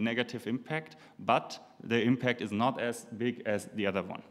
negative impact, but the impact is not as big as the other one.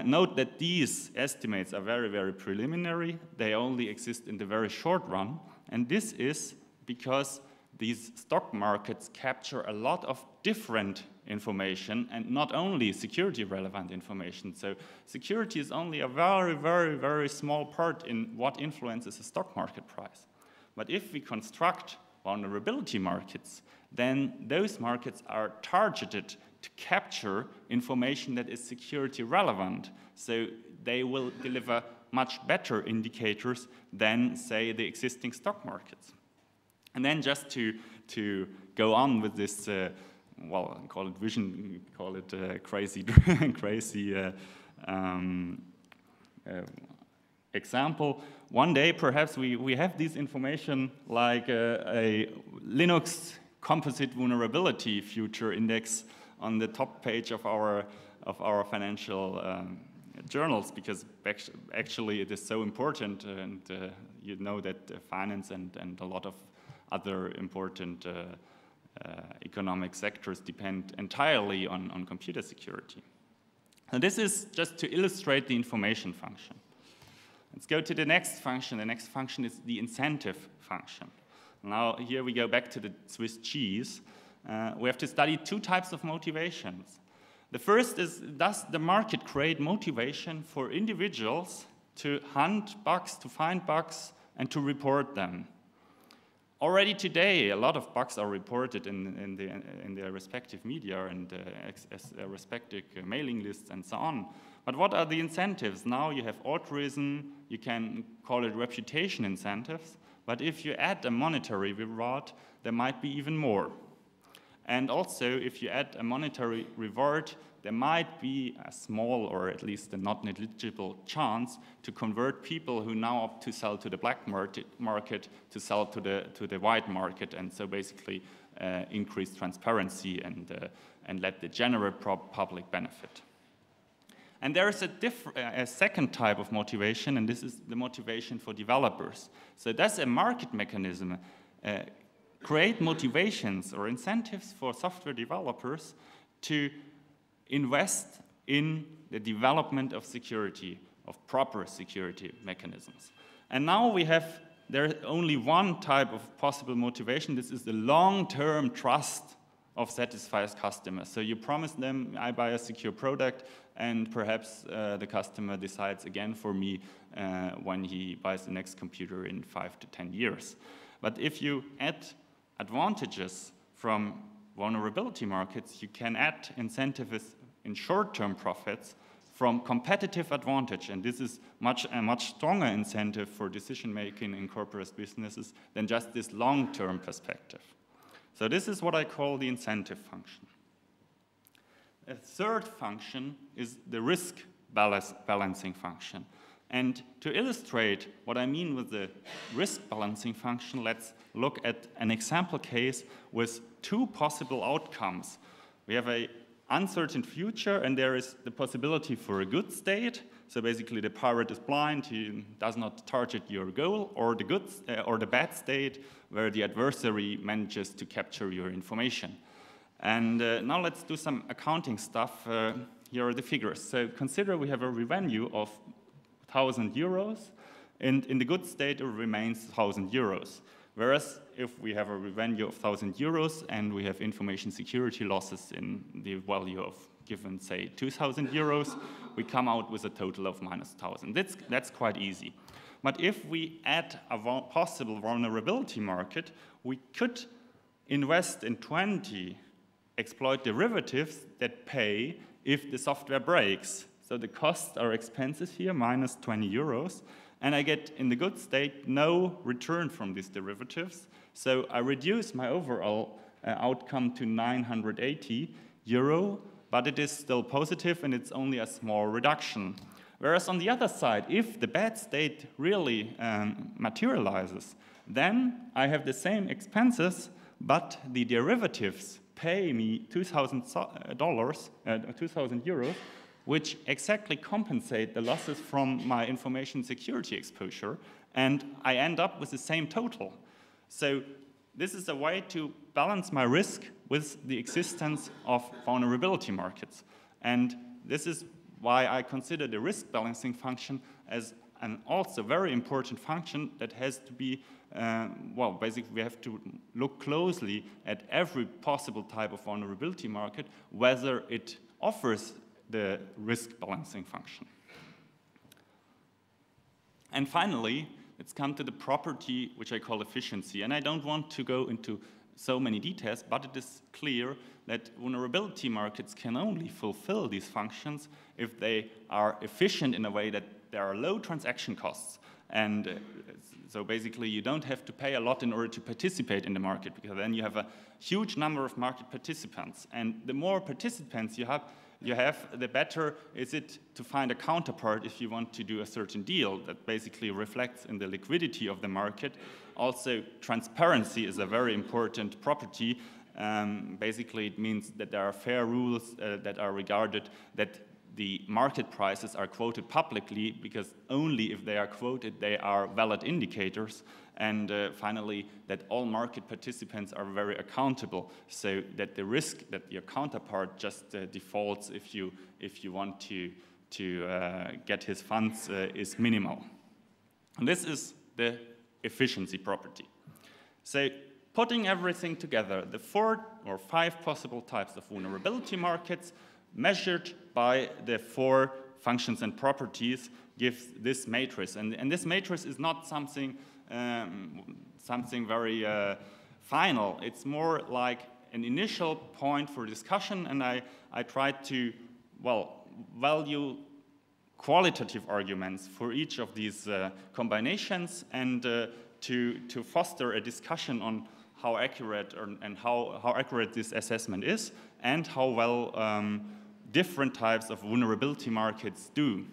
Note that these estimates are very, very preliminary. They only exist in the very short run, and this is because these stock markets capture a lot of different information and not only security relevant information. So security is only a very, very, very small part in what influences a stock market price. But if we construct vulnerability markets, then those markets are targeted to capture information that is security relevant. So they will deliver much better indicators than, say, the existing stock markets. And then just to go on with this, well, call it vision, call it crazy example. One day, perhaps we have this information like a Linux composite vulnerability future index on the top page of our financial journals, because actually it is so important, and you know that finance and a lot of other important economic sectors depend entirely on computer security. And this is just to illustrate the information function. Let's go to the next function. The next function is the incentive function. Now here we go back to the Swiss cheese. We have to study two types of motivations. The first is, does the market create motivation for individuals to hunt bugs, to find bugs, and to report them? Already today, a lot of bugs are reported in their respective media and respective mailing lists and so on. But what are the incentives? Now you have altruism, you can call it reputation incentives, but if you add a monetary reward, there might be even more. And also, if you add a monetary reward, there might be a small, or at least a not negligible chance to convert people who now opt to sell to the black market to sell to the white market, and so basically increase transparency and let the general public benefit. And there is a second type of motivation, and this is the motivation for developers. So does a market mechanism create motivations or incentives for software developers to invest in the development of security, of proper security mechanisms? And now there's only one type of possible motivation. This is the long-term trust of satisfied customers. So you promise them, I buy a secure product, and perhaps the customer decides again for me when he buys the next computer in 5 to 10 years. But if you add advantages from vulnerability markets, you can add incentives in short-term profits from competitive advantage, and this is a much stronger incentive for decision-making in corporate businesses than just this long-term perspective. So this is what I call the incentive function. A third function is the risk balancing function. And to illustrate what I mean with the risk balancing function, let's look at an example case with two possible outcomes. We have an uncertain future, and there is the possibility for a good state. So basically the pirate is blind, he does not target your goal, or the bad state where the adversary manages to capture your information. And now let's do some accounting stuff. Here are the figures. So consider we have a revenue of 1,000 euros, and in the good state it remains 1,000 euros. Whereas if we have a revenue of 1,000 euros and we have information security losses in the value of given, say, 2,000 euros, we come out with a total of minus 1,000. That's quite easy. But if we add a possible vulnerability market, we could invest in 20 exploit derivatives that pay if the software breaks. So the costs are expenses here, minus 20 euros, and I get, in the good state, no return from these derivatives. So I reduce my overall outcome to 980 euro, but it is still positive and it's only a small reduction. Whereas on the other side, if the bad state really materializes, then I have the same expenses, but the derivatives pay me $2,000, 2,000 euros, which exactly compensate the losses from my information security exposure, and I end up with the same total. So this is a way to balance my risk with the existence of vulnerability markets. And this is why I consider the risk balancing function as an also very important function that has to be, well, basically we have to look closely at every possible type of vulnerability market, whether it offers the risk balancing function. And finally, let's come to the property which I call efficiency. And I don't want to go into so many details, but it is clear that vulnerability markets can only fulfill these functions if they are efficient in a way that there are low transaction costs. And so basically you don't have to pay a lot in order to participate in the market, because then you have a huge number of market participants. And the more participants you have, the better is it to find a counterpart if you want to do a certain deal that basically reflects in the liquidity of the market. Also, transparency is a very important property. Basically, it means that there are fair rules that are regarded, that the market prices are quoted publicly, because only if they are quoted, they are valid indicators. And finally, that all market participants are very accountable, so that the risk that your counterpart just defaults if you want to get his funds is minimal. And this is the efficiency property. So putting everything together, the 4 or 5 possible types of vulnerability markets measured by the 4 functions and properties gives this matrix. And this matrix is not something very final. It's more like an initial point for discussion, and I tried to, well, value qualitative arguments for each of these combinations, and to foster a discussion on how accurate and how accurate this assessment is, and how well different types of vulnerability markets do.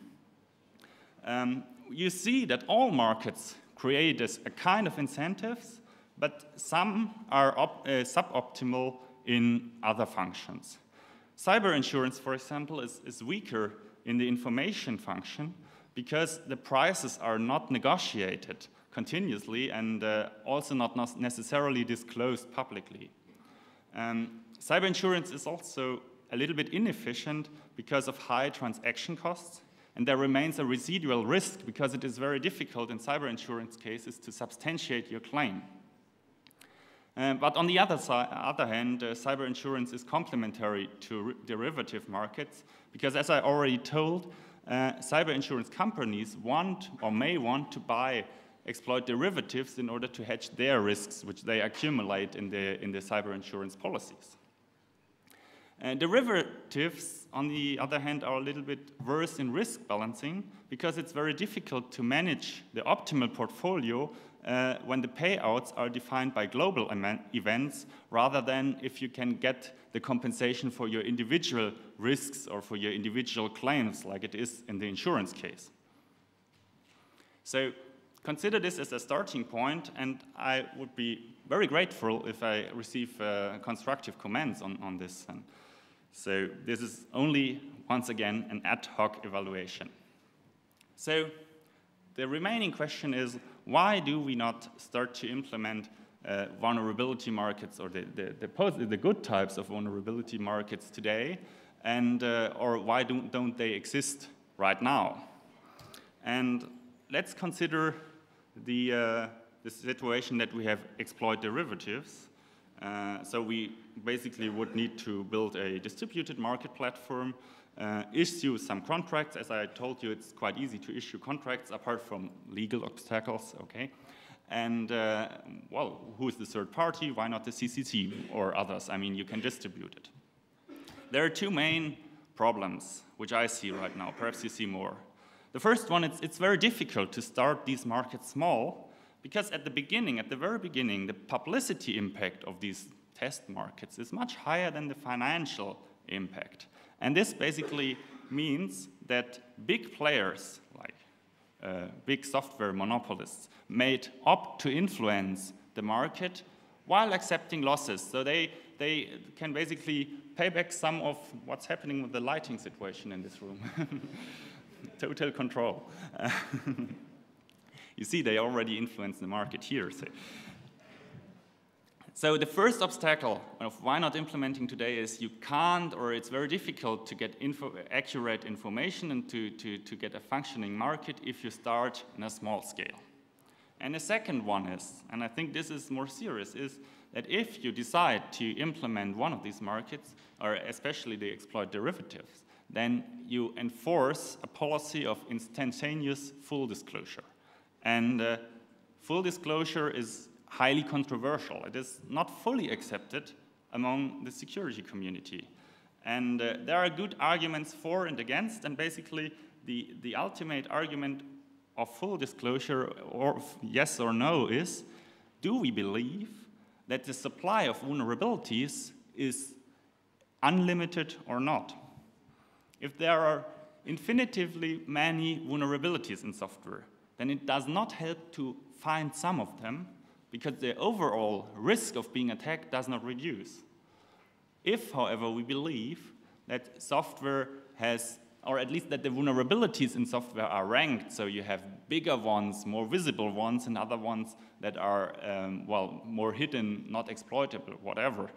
You see that all markets create a kind of incentives, but some are suboptimal in other functions. Cyber insurance, for example, is weaker in the information function because the prices are not negotiated continuously and also not necessarily disclosed publicly. Cyber insurance is also a little bit inefficient because of high transaction costs, and there remains a residual risk because it is very difficult in cyber insurance cases to substantiate your claim. But on the other hand, cyber insurance is complementary to derivative markets because, as I already told, cyber insurance companies want or may want to exploit derivatives in order to hedge their risks, which they accumulate in the cyber insurance policies. Derivatives, on the other hand, are a little bit worse in risk balancing because it's very difficult to manage the optimal portfolio when the payouts are defined by global events rather than if you can get the compensation for your individual risks or for your individual claims like it is in the insurance case. So consider this as a starting point, and I would be very grateful if I receive constructive comments on this. And so this is only, once again, an ad hoc evaluation. So the remaining question is, why do we not start to implement vulnerability markets or the good types of vulnerability markets today, and or why don't they exist right now? And let's consider the situation that we have exploit derivatives. So we basically would need to build a distributed market platform, issue some contracts. As I told you, it's quite easy to issue contracts apart from legal obstacles, okay? And, well, who is the third party? Why not the CCC or others? I mean, you can distribute it. There are 2 main problems which I see right now. Perhaps you see more. The first one, it's very difficult to start these markets small because at the very beginning, the publicity impact of these test markets is much higher than the financial impact. And this basically means that big players, like big software monopolists, may opt to influence the market while accepting losses. So they can basically pay back some of what's happening with the lighting situation in this room. Total control. You see, they already influence the market here. So. So the first obstacle of why not implementing today is you can't, or it's very difficult to get accurate information and to get a functioning market if you start in a small scale. And the second one is, and I think this is more serious, is that if you decide to implement one of these markets, or especially the exploit derivatives, then you enforce a policy of instantaneous full disclosure. And full disclosure is highly controversial. It is not fully accepted among the security community. And there are good arguments for and against, and basically the ultimate argument of full disclosure, or yes or no, is, do we believe that the supply of vulnerabilities is unlimited or not? If there are infinitively many vulnerabilities in software, then it does not help to find some of them, because the overall risk of being attacked does not reduce. If, however, we believe that software has, or at least that the vulnerabilities in software are ranked, so you have bigger ones, more visible ones, and other ones that are, well, more hidden, not exploitable, whatever.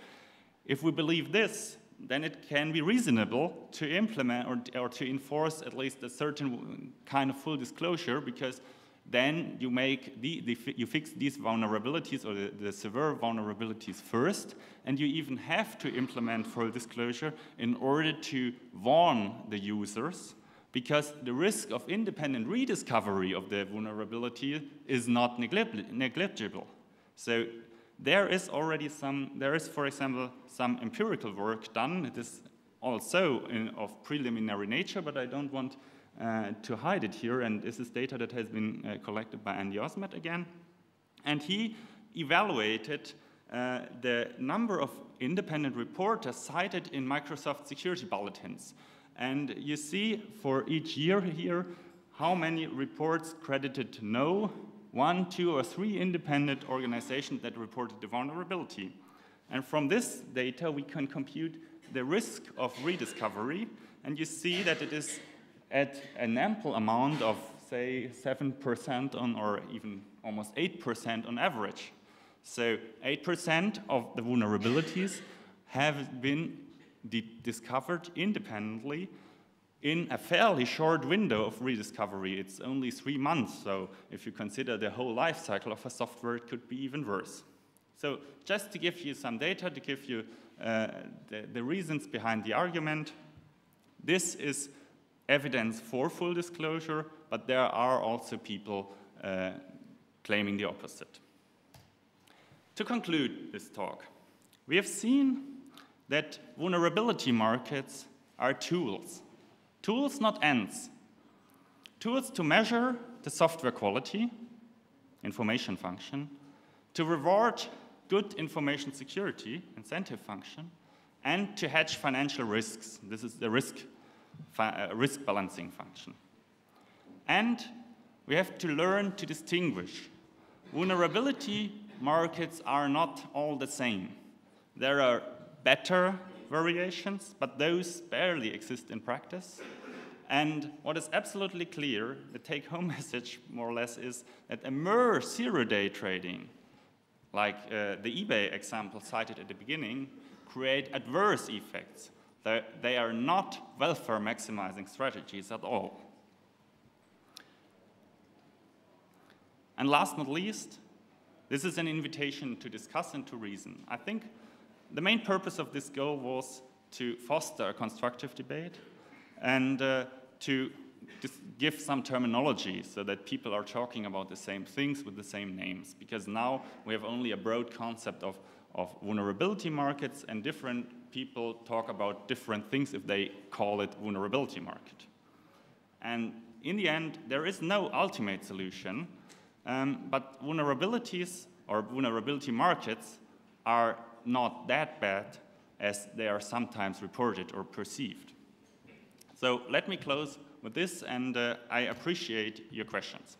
If we believe this, then it can be reasonable to implement or to enforce at least a certain kind of full disclosure, because then you make you fix these vulnerabilities, or the severe vulnerabilities first, and you even have to implement full disclosure in order to warn the users, because the risk of independent rediscovery of the vulnerability is not negligible. So there is already for example, some empirical work done. It is also of preliminary nature, but I don't want to hide it here, and this is data that has been collected by Andy Osment again. And he evaluated the number of independent reporters cited in Microsoft security bulletins. And you see for each year here how many reports credited no, 1, 2, or 3 independent organizations that reported the vulnerability. And from this data we can compute the risk of rediscovery, and you see that it is at an ample amount of, say, 7% on, or even almost 8% on average. So 8% of the vulnerabilities have been discovered independently in a fairly short window of rediscovery. It's only 3 months, so if you consider the whole life cycle of a software, it could be even worse. So just to give you some data, to give you the reasons behind the argument, this is evidence for full disclosure, but there are also people claiming the opposite. To conclude this talk, we have seen that vulnerability markets are tools. Tools, not ends. Tools to measure the software quality, information function, to reward good information security, incentive function, and to hedge financial risks. This is the risk balancing function. And we have to learn to distinguish. Vulnerability markets are not all the same. There are better variations, but those barely exist in practice. And what is absolutely clear, the take-home message more or less, is that a mere zero-day trading, like the eBay example cited at the beginning, create adverse effects. They are not welfare maximizing strategies at all. And last but not least, this is an invitation to discuss and to reason. I think the main purpose of this goal was to foster a constructive debate and to give some terminology so that people are talking about the same things with the same names. Because now we have only a broad concept of vulnerability markets, and different people talk about different things if they call it vulnerability market. And in the end, there is no ultimate solution, but vulnerabilities or vulnerability markets are not that bad as they are sometimes reported or perceived. So let me close with this, and I appreciate your questions.